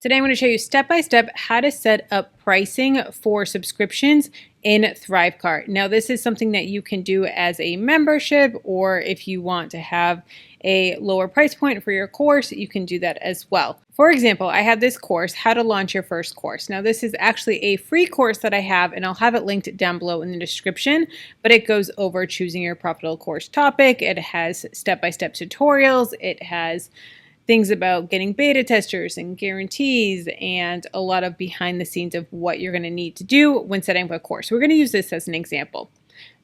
Today I'm going to show you step by step how to set up pricing for subscriptions in ThriveCart. Now this is something that you can do as a membership, or if you want to have a lower price point for your course, you can do that as well. For example, I have this course, How to Launch Your First Course. Now this is actually a free course that I have, and I'll have it linked down below in the description, but it goes over choosing your profitable course topic. It has step-by-step tutorials. It has things about getting beta testers and guarantees and a lot of behind the scenes of what you're going to need to do when setting up a course. We're going to use this as an example.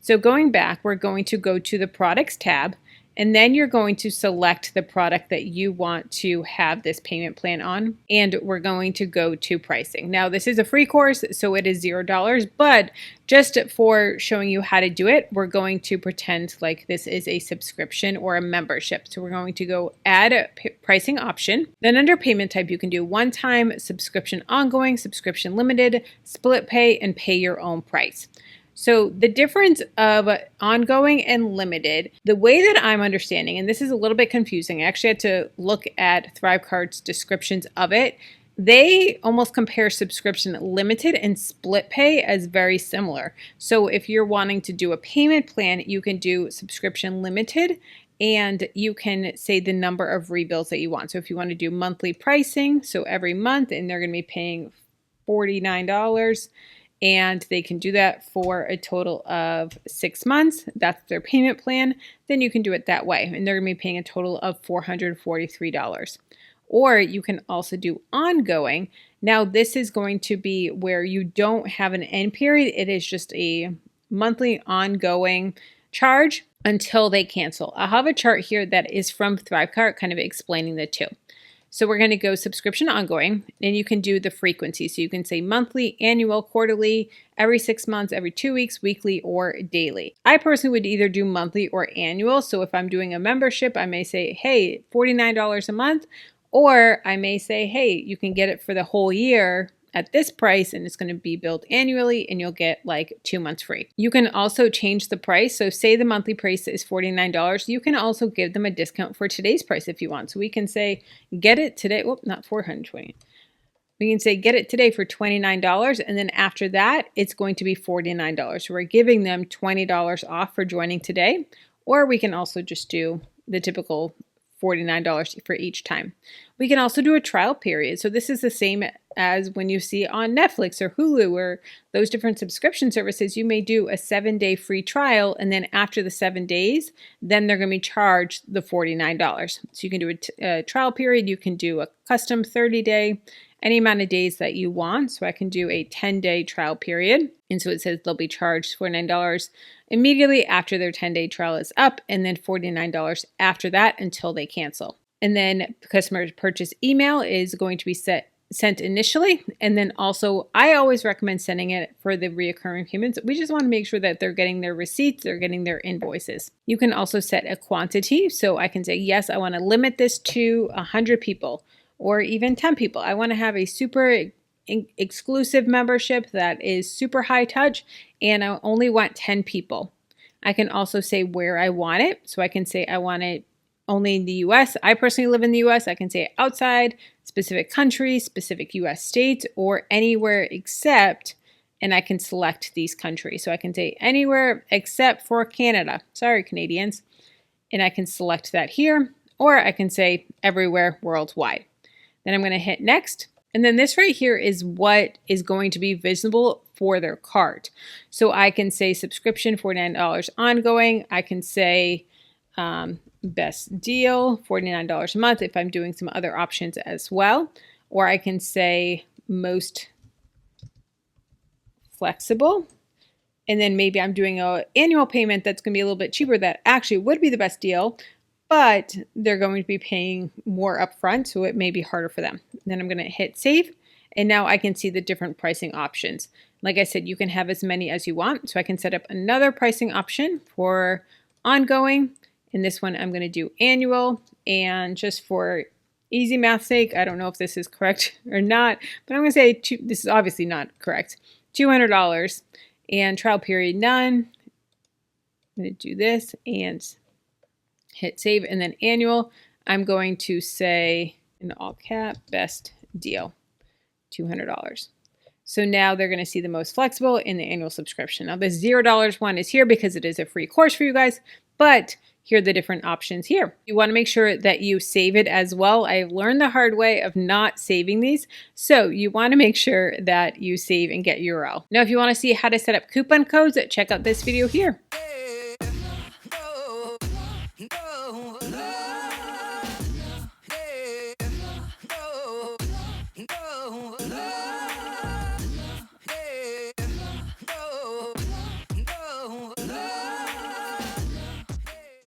So going back, we're going to go to the products tab, and then you're going to select the product that you want to have this payment plan on, and we're going to go to pricing. Now this is a free course, so it is $0, but just for showing you how to do it, we're going to pretend like this is a subscription or a membership. So we're going to go add a pricing option. Then under payment type, you can do one-time, subscription ongoing, subscription limited, split pay, and pay your own price. So the difference of ongoing and limited, the way that I'm understanding, and this is a little bit confusing, I actually had to look at ThriveCart's descriptions of it. They almost compare subscription limited and split pay as very similar. So if you're wanting to do a payment plan, you can do subscription limited, and you can say the number of rebills that you want. So if you want to do monthly pricing, so every month, and they're going to be paying $49, and they can do that for a total of 6 months. That's their payment plan. Then you can do it that way, and they're going to be paying a total of $443. Or you can also do ongoing. Now this is going to be where you don't have an end period. It is just a monthly ongoing charge until they cancel. I'll have a chart here that is from ThriveCart kind of explaining the two. So we're going to go subscription ongoing, and you can do the frequency. So you can say monthly, annual, quarterly, every 6 months, every 2 weeks, weekly, or daily. I personally would either do monthly or annual. So if I'm doing a membership, I may say, hey, $49 a month, or I may say, hey, you can get it for the whole year at this price, and it's going to be billed annually, and you'll get like 2 months free. You can also change the price. So say the monthly price is $49. You can also give them a discount for today's price if you want. So we can say, get it today. Whoop, not $420. We can say, get it today for $29. And then after that, it's going to be $49. So we're giving them $20 off for joining today. Or we can also just do the typical $49 for each time. We can also do a trial period. So this is the same as when you see on Netflix or Hulu or those different subscription services. You may do a 7-day free trial, and then after the 7 days, then they're going to be charged the $49. So you can do a trial period. You can do a custom 30-day, any amount of days that you want. So I can do a 10-day trial period. And so it says they'll be charged $49 immediately after their 10-day trial is up, and then $49 after that until they cancel. And then the customer purchase email is going to be sent initially. And then also, I always recommend sending it for the reoccurring payments. We just want to make sure that they're getting their receipts, they're getting their invoices. You can also set a quantity. So I can say, yes, I want to limit this to 100 people or even 10 people. I want to have a super exclusive membership that is super high touch, and I only want 10 people. I can also say where I want it. So I can say I want it only in the US. I personally live in the US. I can say outside, specific countries, specific US states, or anywhere except, and I can select these countries. So I can say anywhere except for Canada. Sorry, Canadians. And I can select that here, or I can say everywhere worldwide. Then I'm going to hit next. And then this right here is what is going to be visible for their cart. So I can say subscription, $49 ongoing. I can say best deal, $49 a month if I'm doing some other options as well. Or I can say most flexible. And then maybe I'm doing an annual payment that's going to be a little bit cheaper that actually would be the best deal, but they're going to be paying more upfront, so it may be harder for them. Then I'm going to hit save, and now I can see the different pricing options. Like I said, you can have as many as you want, so I can set up another pricing option for ongoing. In this one, I'm going to do annual, and just for easy math sake, I don't know if this is correct or not, but I'm going to say this is obviously not correct. $200 and trial period none. I'm going to do this and hit save, and then annual, I'm going to say in all cap, best deal. $200. So now they're going to see the most flexible in the annual subscription. Now the $0 one is here because it is a free course for you guys, but here are the different options here. You want to make sure that you save it as well. I've learned the hard way of not saving these. So you want to make sure that you save and get URL. Now, if you want to see how to set up coupon codes, check out this video here.